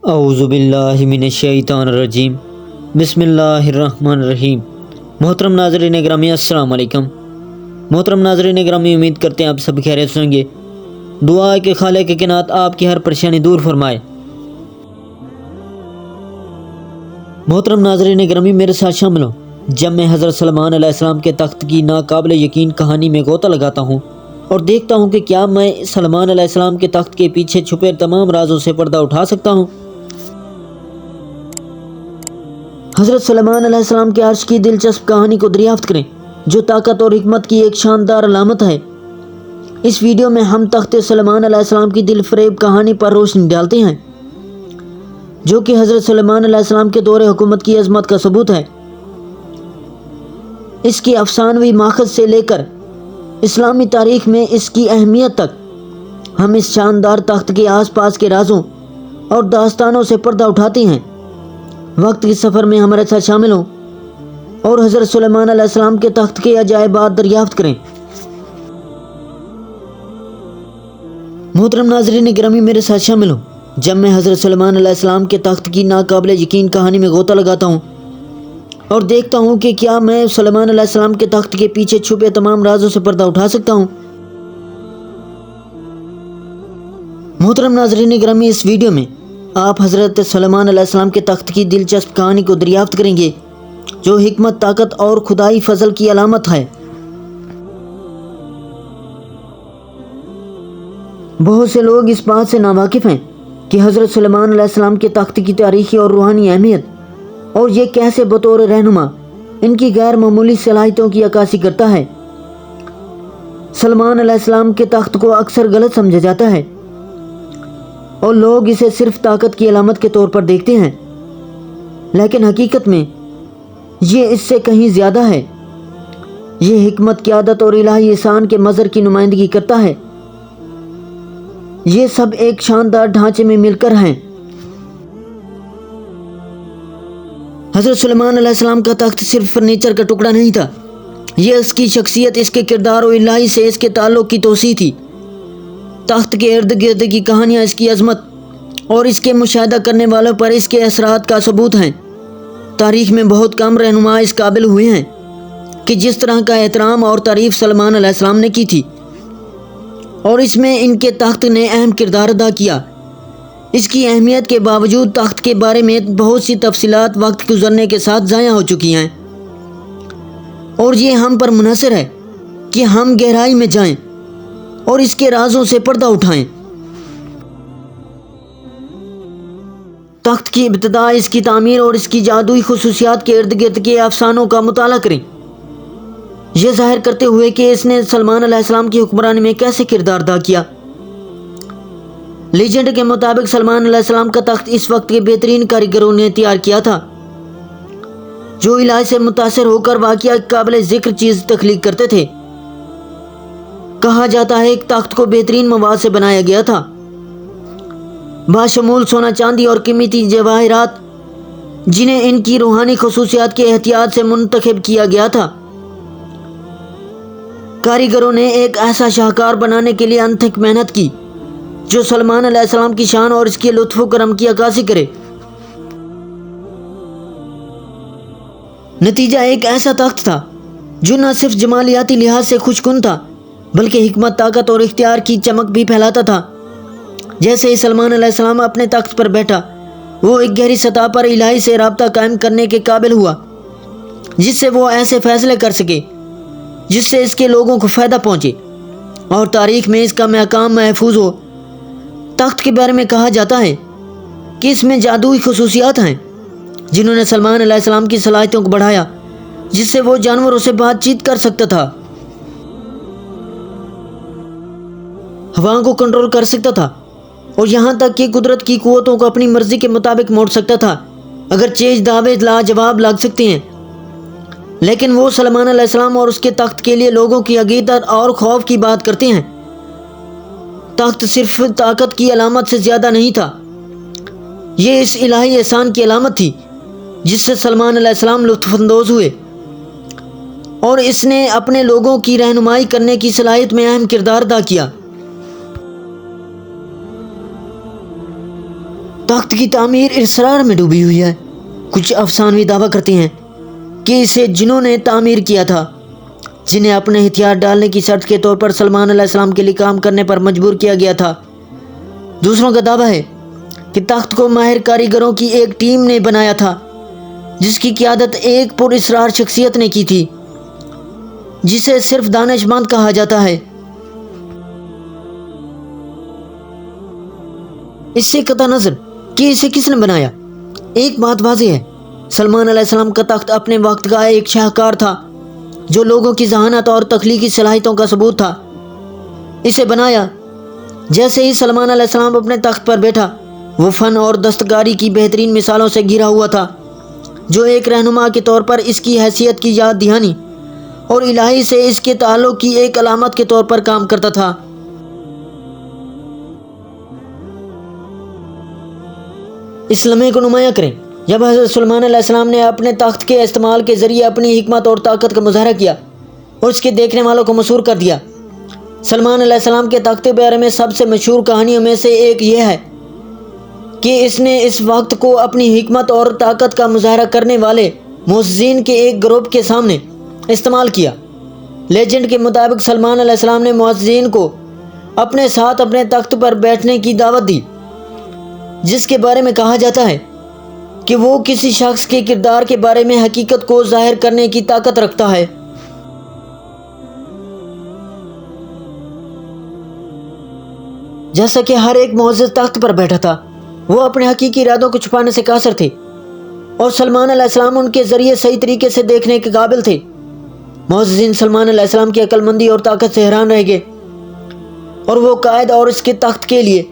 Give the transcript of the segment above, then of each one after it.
اعوذ باللہ من الشیطان الرجیم بسم اللہ الرحمن الرحیم۔ محترم ناظرین گرامی السلام علیکم۔ محترم ناظرین گرامی، امید کرتے ہیں آپ سب خیریت سے ہوں گے۔ دعا ہے کہ خالق کائنات آپ کی ہر پریشانی دور فرمائے۔ محترم ناظرین گرامی، میرے ساتھ شامل ہوں جب میں حضرت سلمان علیہ السلام کے تخت کی ناقابل یقین کہانی میں غوطہ لگاتا ہوں اور دیکھتا ہوں کہ کیا میں سلمان علیہ السلام کے تخت کے پیچھے چھپے تمام رازوں سے پردہ اٹھا سکتا ہوں۔ حضرت سلمان علیہ السلام کے عرش کی دلچسپ کہانی کو دریافت کریں، جو طاقت اور حکمت کی ایک شاندار علامت ہے۔ اس ویڈیو میں ہم تخت سلمان علیہ السلام کی دل فریب کہانی پر روشنی ڈالتے ہیں، جو کہ حضرت سلمان علیہ السلام کے دور حکومت کی عظمت کا ثبوت ہے۔ اس کی افسانوی ماخذ سے لے کر اسلامی تاریخ میں اس کی اہمیت تک، ہم اس شاندار تخت کے آس پاس کے رازوں اور داستانوں سے پردہ اٹھاتے ہیں۔ وقت کے سفر میں ہمارے ساتھ شامل ہوں اور حضرت سلیمان علیہ السلام کے تخت کے عجائبات دریافت کریں۔ محترم ناظرین گرامی، میرے ساتھ شامل ہوں جب میں حضرت سلیمان علیہ السلام کے تخت کی ناقابل یقین کہانی میں غوطہ لگاتا ہوں اور دیکھتا ہوں کہ کیا میں سلیمان علیہ السلام کے تخت کے پیچھے چھپے تمام رازوں سے پردہ اٹھا سکتا ہوں۔ محترم ناظرین گرامی، اس ویڈیو میں آپ حضرت سلیمان علیہ السلام کے تخت کی دلچسپ کہانی کو دریافت کریں گے، جو حکمت، طاقت اور خدائی فضل کی علامت ہے۔ بہت سے لوگ اس بات سے ناواقف ہیں کہ حضرت سلیمان علیہ السلام کے تخت کی تاریخی اور روحانی اہمیت اور یہ کیسے بطور رہنما ان کی غیر معمولی صلاحیتوں کی عکاسی کرتا ہے۔ سلمان علیہ السلام کے تخت کو اکثر غلط سمجھا جاتا ہے اور لوگ اسے صرف طاقت کی علامت کے طور پر دیکھتے ہیں، لیکن حقیقت میں یہ اس سے کہیں زیادہ ہے۔ یہ حکمت، قیادت اور الہی احسان کے مظہر کی نمائندگی کرتا ہے۔ یہ سب ایک شاندار ڈھانچے میں مل کر ہیں۔ حضرت سلیمان علیہ السلام کا تخت صرف فرنیچر کا ٹکڑا نہیں تھا، یہ اس کی شخصیت، اس کے کردار اور الہی سے اس کے تعلق کی توسیع تھی۔ تخت کے ارد گرد کی کہانیاں اس کی عظمت اور اس کے مشاہدہ کرنے والوں پر اس کے اثرات کا ثبوت ہیں۔ تاریخ میں بہت کم رہنما اس قابل ہوئے ہیں کہ جس طرح کا احترام اور تعریف سلمان علیہ السلام نے کی تھی، اور اس میں ان کے تخت نے اہم کردار ادا کیا۔ اس کی اہمیت کے باوجود تخت کے بارے میں بہت سی تفصیلات وقت گزرنے کے ساتھ ضائع ہو چکی ہیں، اور یہ ہم پر منحصر ہے کہ ہم گہرائی میں جائیں اور اس کے رازوں سے پردہ اٹھائیں۔ تخت کی ابتدا، اس کی تعمیر اور اس کی جادوئی خصوصیات کے ارد گرد کے افسانوں کا مطالعہ کریں، یہ ظاہر کرتے ہوئے کہ اس نے سلمان علیہ السلام کی حکمرانی میں کیسے کردار ادا کیا۔ لیجنڈ کے مطابق سلمان علیہ السلام کا تخت اس وقت کے بہترین کاریگروں نے تیار کیا تھا، جو الہی سے متاثر ہو کر واقعہ قابل ذکر چیز تخلیق کرتے تھے۔ کہا جاتا ہے کہ تخت کو بہترین مواد سے بنایا گیا تھا، باشمول سونا، چاندی اور قیمتی جواہرات، جنہیں ان کی روحانی خصوصیات کے احتیاط سے منتخب کیا گیا تھا۔ کاریگروں نے ایک ایسا شاہکار بنانے کے لیے انتھک محنت کی جو سلمان علیہ السلام کی شان اور اس کے لطف و کرم کی عکاسی کرے۔ نتیجہ ایک ایسا تخت تھا جو نہ صرف جمالیاتی لحاظ سے خوشگوار تھا، بلکہ حکمت، طاقت اور اختیار کی چمک بھی پھیلاتا تھا۔ جیسے ہی سلمان علیہ السلام اپنے تخت پر بیٹھا، وہ ایک گہری سطح پر الہی سے رابطہ قائم کرنے کے قابل ہوا، جس سے وہ ایسے فیصلے کر سکے جس سے اس کے لوگوں کو فائدہ پہنچے اور تاریخ میں اس کا مقام محفوظ ہو۔ تخت کے بارے میں کہا جاتا ہے کہ اس میں جادوئی خصوصیات ہیں جنہوں نے سلمان علیہ السلام کی صلاحیتوں کو بڑھایا، جس سے وہ جانوروں سے بات چیت کر سکتا تھا، ہواؤں کو کنٹرول کر سکتا تھا، اور یہاں تک کہ قدرت کی قوتوں کو اپنی مرضی کے مطابق موڑ سکتا تھا۔ اگر چیز دعوے لاجواب لگ سکتے ہیں، لیکن وہ سلمان علیہ السلام اور اس کے تخت کے لیے لوگوں کی عقیدت اور خوف کی بات کرتے ہیں۔ تخت صرف طاقت کی علامت سے زیادہ نہیں تھا، یہ اس الہی احسان کی علامت تھی جس سے سلمان علیہ السلام لطف اندوز ہوئے، اور اس نے اپنے لوگوں کی رہنمائی کرنے کی صلاحیت میں اہم کردار ادا کیا۔ تخت تخت کی تعمیر اسرار میں ڈوبی ہوئی ہے۔ کچھ افسانوی دعویٰ کرتے ہیں کہ اسے جنہوں نے تعمیر کیا تھا، جنہیں اپنے ہتھیار ڈالنے کی شرط کے طور پر سلمان علیہ السلام کے لیے کام کرنے پر مجبور کیا گیا تھا۔ دوسروں کا دعویٰ ہے کہ تخت کو ماہر کاریگروں کی ایک ٹیم نے بنایا تھا، جس کی قیادت ایک پر اسرار شخصیت نے کی تھی، جسے صرف دانش مند کہا جاتا ہے۔ اس سے قطع نظر کہ اسے کس نے بنایا، ایک بات واضح ہے، سلمان علیہ السلام کا تخت اپنے وقت کا ایک شاہکار تھا، جو لوگوں کی ذہانت اور تخلیقی صلاحیتوں کا ثبوت تھا۔ اسے بنایا جیسے ہی سلمان علیہ السلام اپنے تخت پر بیٹھا، وہ فن اور دستکاری کی بہترین مثالوں سے گھرا ہوا تھا، جو ایک رہنما کے طور پر اس کی حیثیت کی یاد دہانی اور الہی سے اس کے تعلق کی ایک علامت کے طور پر کام کرتا تھا۔ اس لمحے کو نمایاں کریں جب حضرت سلیمان علیہ السلام نے اپنے تخت کے استعمال کے ذریعے اپنی حکمت اور طاقت کا مظاہرہ کیا اور اس کے دیکھنے والوں کو مسحور کر دیا۔ سلمان علیہ السلام کے تخت کے بارے میں سب سے مشہور کہانیوں میں سے ایک یہ ہے کہ اس نے اس وقت کو اپنی حکمت اور طاقت کا مظاہرہ کرنے والے معززین کے ایک گروپ کے سامنے استعمال کیا۔ لیجنڈ کے مطابق سلمان علیہ السلام نے معززین کو اپنے ساتھ اپنے تخت پر بیٹھنے کی دعوت دی، جس کے بارے میں کہا جاتا ہے کہ وہ کسی شخص کے کردار کے بارے میں حقیقت کو ظاہر کرنے کی طاقت رکھتا ہے۔ جیسا کہ ہر ایک معزز تخت پر بیٹھا تھا، وہ اپنے حقیقی ارادوں کو چھپانے سے قاصر تھے، اور سلمان علیہ السلام ان کے ذریعے صحیح طریقے سے دیکھنے کے قابل تھے۔ معززین سلمان علیہ السلام کی عقل مندی اور طاقت سے حیران رہ گئے، اور وہ قائد اور اس کے تخت کے لیے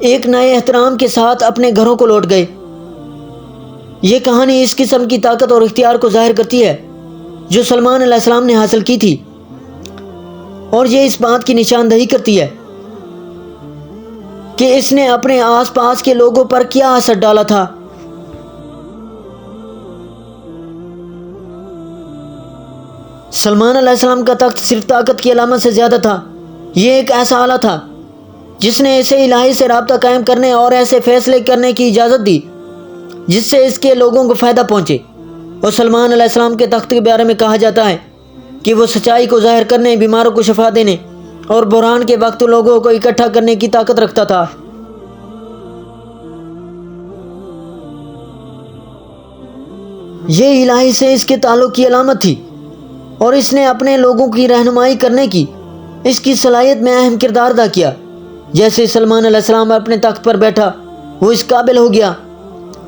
ایک نئے احترام کے ساتھ اپنے گھروں کو لوٹ گئے۔ یہ کہانی اس قسم کی طاقت اور اختیار کو ظاہر کرتی ہے جو سلمان علیہ السلام نے حاصل کی تھی، اور یہ اس بات کی نشاندہی کرتی ہے کہ اس نے اپنے آس پاس کے لوگوں پر کیا اثر ڈالا تھا۔ سلمان علیہ السلام کا تخت صرف طاقت کی علامت سے زیادہ تھا، یہ ایک ایسا آلہ تھا جس نے اسے الہی سے رابطہ قائم کرنے اور ایسے فیصلے کرنے کی اجازت دی جس سے اس کے لوگوں کو فائدہ پہنچے۔ اور سلمان علیہ السلام کے تخت کے بارے میں کہا جاتا ہے کہ وہ سچائی کو ظاہر کرنے، بیماروں کو شفا دینے اور بحران کے وقت لوگوں کو اکٹھا کرنے کی طاقت رکھتا تھا۔ یہ الہی سے اس کے تعلق کی علامت تھی، اور اس نے اپنے لوگوں کی رہنمائی کرنے کی اس کی صلاحیت میں اہم کردار ادا کیا۔ جیسے سلمان علیہ السلام اپنے تخت پر بیٹھا، وہ اس قابل ہو گیا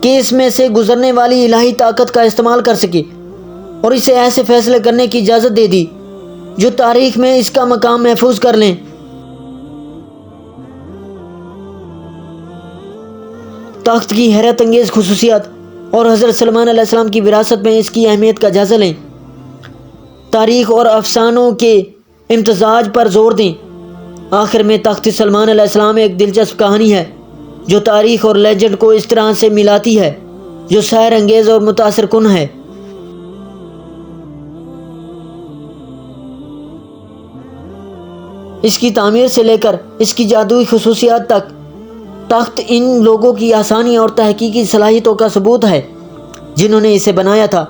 کہ اس میں سے گزرنے والی الہی طاقت کا استعمال کر سکے اور اسے ایسے فیصلے کرنے کی اجازت دے دی جو تاریخ میں اس کا مقام محفوظ کر لیں۔ تخت کی حیرت انگیز خصوصیات اور حضرت سلمان علیہ السلام کی وراثت میں اس کی اہمیت کا جائزہ لیں۔ تاریخ اور افسانوں کے امتزاج پر زور دیں۔ آخر میں تخت سلمان علیہ السلام ایک دلچسپ کہانی ہے جو تاریخ اور لیجنڈ کو اس طرح سے ملاتی ہے جو سحر انگیز اور متاثر کن ہے۔ اس کی تعمیر سے لے کر اس کی جادوئی خصوصیات تک، تخت ان لوگوں کی آسانی اور تحقیقی صلاحیتوں کا ثبوت ہے جنہوں نے اسے بنایا تھا۔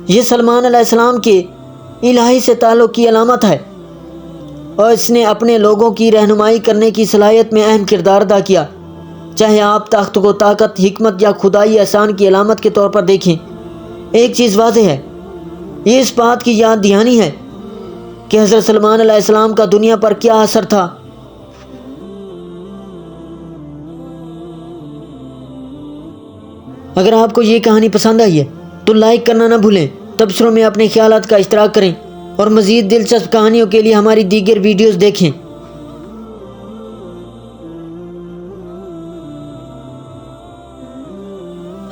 یہ سلمان علیہ السلام کے الہی سے تعلق کی علامت ہے، اور اس نے اپنے لوگوں کی رہنمائی کرنے کی صلاحیت میں اہم کردار ادا کیا۔ چاہے آپ تخت کو طاقت، حکمت یا خدائی احسان کی علامت کے طور پر دیکھیں، ایک چیز واضح ہے، یہ اس بات کی یاد دہانی ہے کہ حضرت سلمان علیہ السلام کا دنیا پر کیا اثر تھا۔ اگر آپ کو یہ کہانی پسند آئی ہے تو لائک کرنا نہ بھولیں، تبصروں میں اپنے خیالات کا اشتراک کریں، اور مزید دلچسپ کہانیوں کے لیے ہماری دیگر ویڈیوز دیکھیں۔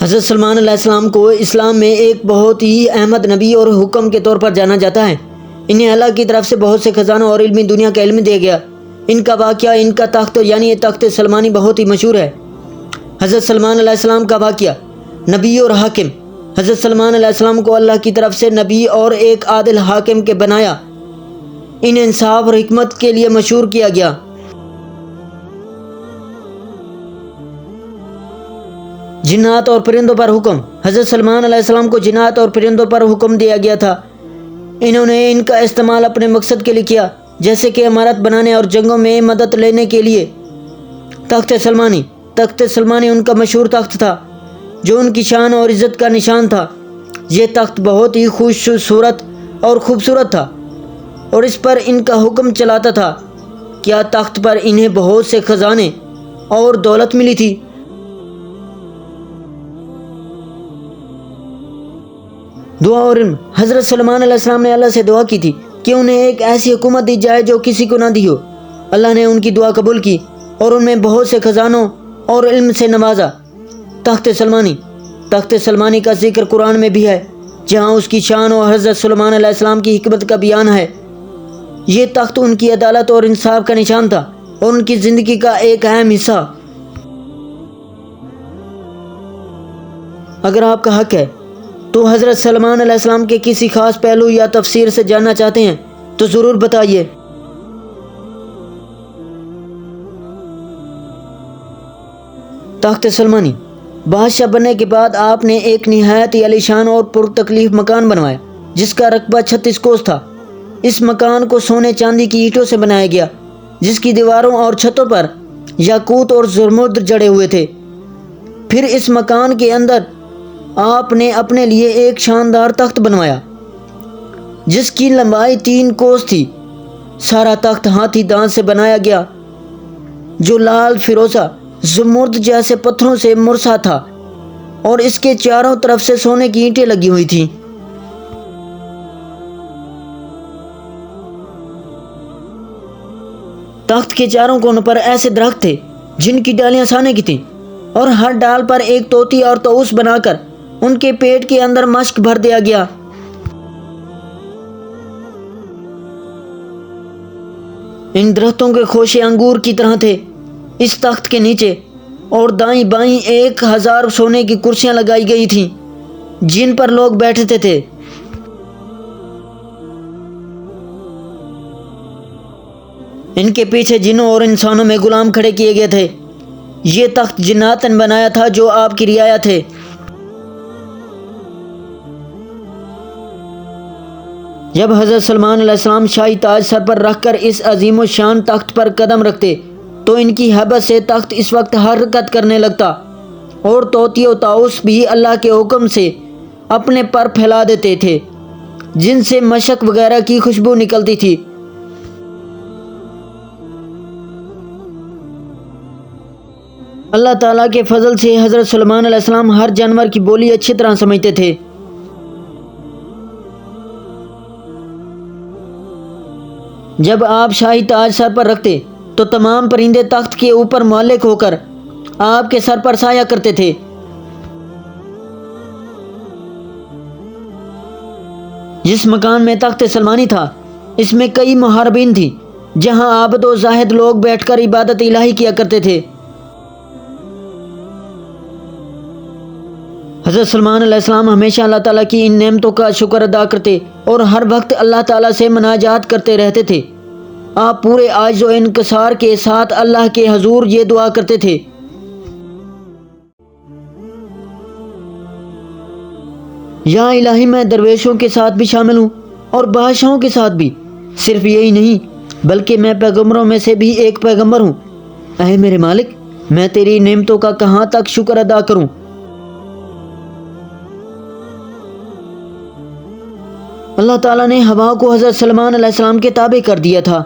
حضرت سلمان علیہ السلام کو اسلام میں ایک بہت ہی احمد نبی اور حکم کے طور پر جانا جاتا ہے۔ انہیں اللہ کی طرف سے بہت سے خزانوں اور علمی دنیا کا علم دیا گیا۔ ان کا واقعہ، ان کا تخت یعنی تخت سلمانی بہت ہی مشہور ہے۔ حضرت سلمان علیہ السلام کا واقعہ، نبی اور حاکم۔ حضرت سلمان علیہ السلام کو اللہ کی طرف سے نبی اور ایک عادل حاکم کے بنایا۔ انہیں انصاف اور حکمت کے لیے مشہور کیا گیا۔ جنات اور پرندوں پر حکم۔ حضرت سلیمان علیہ السلام کو جنات اور پرندوں پر حکم دیا گیا تھا۔ انہوں نے ان کا استعمال اپنے مقصد کے لیے کیا، جیسے کہ عمارت بنانے اور جنگوں میں مدد لینے کے لیے۔ تخت سلمانی ان کا مشہور تخت تھا جو ان کی شان اور عزت کا نشان تھا۔ یہ تخت بہت ہی خوبصورت تھا اور اس پر ان کا حکم چلاتا تھا۔ کیا تخت پر انہیں بہت سے خزانے اور دولت ملی تھی؟ دعا اور علم۔ حضرت سلیمان علیہ السلام نے اللہ سے دعا کی تھی کہ انہیں ایک ایسی حکومت دی جائے جو کسی کو نہ دی ہو۔ اللہ نے ان کی دعا قبول کی اور ان میں بہت سے خزانوں اور علم سے نوازا۔ تخت سلمانی کا ذکر قرآن میں بھی ہے، جہاں اس کی شان اور حضرت سلیمان علیہ السلام کی حکمت کا بیان ہے۔ یہ تخت ان کی عدالت اور انصاف کا نشان تھا اور ان کی زندگی کا ایک اہم حصہ۔ اگر آپ کا حق ہے تو حضرت سلیمان علیہ السلام کے کسی خاص پہلو یا تفسیر سے جاننا چاہتے ہیں تو ضرور بتائیے۔ تخت سلمانی۔ بادشاہ بننے کے بعد آپ نے ایک نہایت ہی عالیشان اور پرتکلیف مکان بنوایا جس کا رقبہ 36 کوس تھا۔ اس مکان کو سونے چاندی کی اینٹوں سے بنایا گیا، جس کی دیواروں اور چھتوں پر یاقوت اور زمرد جڑے ہوئے تھے۔ پھر اس مکان کے اندر آپ نے اپنے لیے ایک شاندار تخت بنوایا جس کی لمبائی 3 کوس تھی۔ سارا تخت ہاتھی دانت سے بنایا گیا جو لال فیروزہ زمرد جیسے پتھروں سے مرصع تھا، اور اس کے چاروں طرف سے سونے کی اینٹیں لگی ہوئی تھیں۔ تخت کے چاروں کونوں پر ایسے درخت تھے جن کی ڈالیاں سانے کی تھیں، اور ہر ڈال پر ایک طوطی اور طاؤس بنا کر ان کے پیٹ کے اندر مشک بھر دیا گیا۔ ان درختوں کے خوشے انگور کی طرح تھے۔ اس تخت کے نیچے اور دائیں بائیں 1000 سونے کی کرسیاں لگائی گئی تھیں جن پر لوگ بیٹھتے تھے۔ ان کے پیچھے جنوں اور انسانوں میں غلام کھڑے کیے گئے تھے۔ یہ تخت جنات نے بنایا تھا جو آپ کی رعایا تھے۔ جب حضرت سلیمان علیہ السلام شاہی تاج سر پر رکھ کر اس عظیم و شان تخت پر قدم رکھتے تو ان کی ہیبت سے تخت اس وقت حرکت کرنے لگتا، اور طوطی و طاؤس بھی اللہ کے حکم سے اپنے پر پھیلا دیتے تھے جن سے مشک وغیرہ کی خوشبو نکلتی تھی۔ اللہ تعالیٰ کے فضل سے حضرت سلیمان علیہ السلام ہر جانور کی بولی اچھی طرح سمجھتے تھے۔ جب آپ شاہی تاج سر پر رکھتے تو تمام پرندے تخت کے اوپر معلق ہو کر آپ کے سر پر سایہ کرتے تھے۔ جس مکان میں تخت سلمانی تھا اس میں کئی محاربین تھی جہاں عابد و زاہد لوگ بیٹھ کر عبادت الہی کیا کرتے تھے۔ حضرت سلیمان علیہ السلام ہمیشہ اللہ تعالیٰ کی ان نعمتوں کا شکر ادا کرتے اور ہر وقت اللہ تعالیٰ سے مناجات کرتے رہتے تھے۔ آپ پورے عاجز و انکسار کے ساتھ اللہ کے حضور یہ دعا کرتے تھے: یا الہی، میں درویشوں کے ساتھ بھی شامل ہوں اور بادشاہوں کے ساتھ بھی۔ صرف یہی نہیں بلکہ میں پیغمبروں میں سے بھی ایک پیغمبر ہوں۔ اے میرے مالک، میں تیری نعمتوں کا کہاں تک شکر ادا کروں؟ اللہ تعالیٰ نے ہوا کو حضرت سلیمان علیہ السلام کے تابع کر دیا تھا۔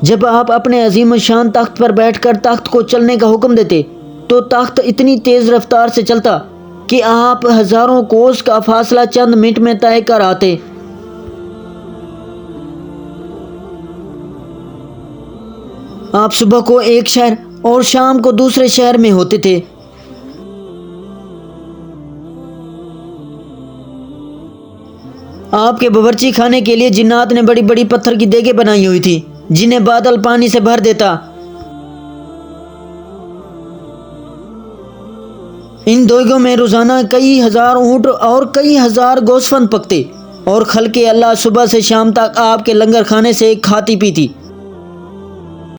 جب آپ اپنے عظیم الشان تخت پر بیٹھ کر تخت کو چلنے کا حکم دیتے تو تخت اتنی تیز رفتار سے چلتا کہ آپ ہزاروں کوس کا فاصلہ چند منٹ میں طے کر آتے۔ آپ صبح کو ایک شہر اور شام کو دوسرے شہر میں ہوتے تھے۔ آپ کے باورچی خانے کے لیے جنات نے بڑی بڑی پتھر کی دیگیں بنائی ہوئی تھی جنہیں بادل پانی سے بھر دیتا۔ ان دیگوں میں روزانہ کئی ہزار اونٹ اور کئی ہزار گوسفند پکتے، اور خلق اللہ صبح سے شام تک آپ کے لنگر کھانے سے کھاتی پیتی۔